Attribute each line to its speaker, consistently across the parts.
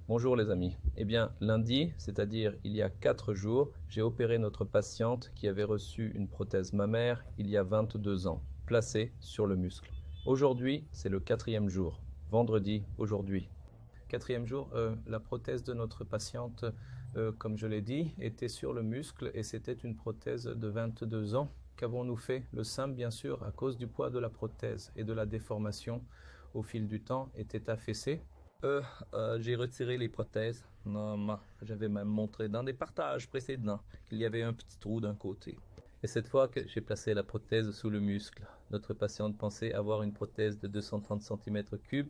Speaker 1: Bonjour les amis. Eh bien, lundi, c'est-à-dire il y a 4 jours, j'ai opéré notre patiente qui avait reçu une prothèse mammaire il y a 22 ans, placée sur le muscle. Aujourd'hui, c'est le 4e jour. Vendredi, aujourd'hui. 4e jour, la prothèse de notre patiente, comme je l'ai dit, était sur le muscle et c'était une prothèse de 22 ans. Qu'avons-nous fait? Le sein, bien sûr, à cause du poids de la prothèse et de la déformation au fil du temps, était affaissé. J'ai retiré les prothèses. Non, j'avais même montré dans des partages précédents qu'il y avait un petit trou d'un côté. Et cette fois que j'ai placé la prothèse sous le muscle, notre patiente pensait avoir une prothèse de 230 cm3,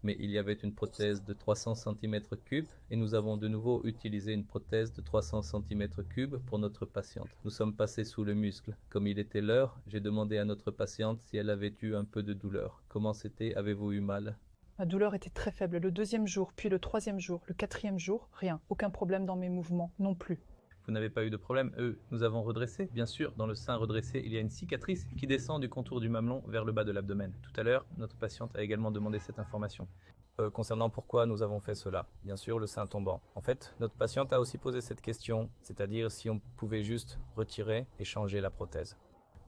Speaker 1: mais il y avait une prothèse de 300 cm3 et nous avons de nouveau utilisé une prothèse de 300 cm3 pour notre patiente. Nous sommes passés sous le muscle. Comme il était l'heure, j'ai demandé à notre patiente si elle avait eu un peu de douleur. Comment c'était? Avez-vous eu mal?
Speaker 2: Ma douleur était très faible le 2e jour, puis le 3e jour, le 4e jour, rien. Aucun problème dans mes mouvements, non plus.
Speaker 1: Vous n'avez pas eu de problème? Nous avons redressé. Bien sûr, dans le sein redressé, il y a une cicatrice qui descend du contour du mamelon vers le bas de l'abdomen. Tout à l'heure, notre patiente a également demandé cette information. Concernant pourquoi nous avons fait cela, bien sûr, le sein tombant. En fait, notre patiente a aussi posé cette question, c'est-à-dire si on pouvait juste retirer et changer la prothèse.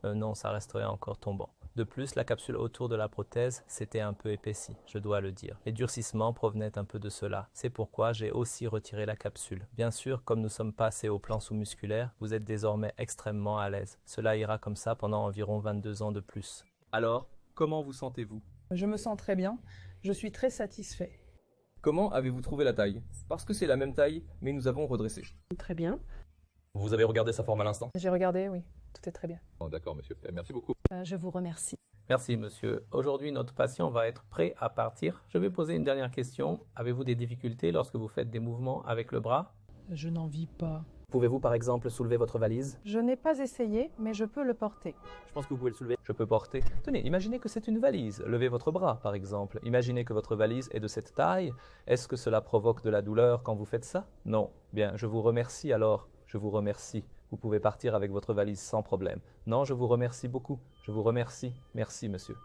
Speaker 1: Non, ça resterait encore tombant. De plus, la capsule autour de la prothèse s'était un peu épaissie, je dois le dire. Les durcissements provenaient un peu de cela. C'est pourquoi j'ai aussi retiré la capsule. Bien sûr, comme nous sommes passés au plan sous-musculaire, vous êtes désormais extrêmement à l'aise. Cela ira comme ça pendant environ 22 ans de plus. Alors, comment vous sentez-vous?
Speaker 2: Je me sens très bien, je suis très satisfait.
Speaker 1: Comment avez-vous trouvé la taille? Parce que c'est la même taille, mais nous avons redressé.
Speaker 3: Très bien.
Speaker 1: Vous avez regardé sa forme à l'instant?
Speaker 2: J'ai regardé, oui, tout est très bien.
Speaker 1: Oh, d'accord, monsieur. Merci beaucoup.
Speaker 3: Je vous remercie.
Speaker 1: Merci, monsieur. Aujourd'hui, notre patient va être prêt à partir. Je vais poser une dernière question. Avez-vous des difficultés lorsque vous faites des mouvements avec le bras?
Speaker 2: Je n'en vis pas.
Speaker 1: Pouvez-vous, par exemple, soulever votre valise?
Speaker 2: Je n'ai pas essayé, mais je peux le porter.
Speaker 1: Je pense que vous pouvez le soulever. Je peux porter. Tenez, imaginez que c'est une valise. Levez votre bras, par exemple. Imaginez que votre valise est de cette taille. Est-ce que cela provoque de la douleur quand vous faites ça? Non. Bien, je vous remercie alors. Je vous remercie. Vous pouvez partir avec votre valise sans problème. Non, je vous remercie beaucoup. Je vous remercie. Merci, monsieur.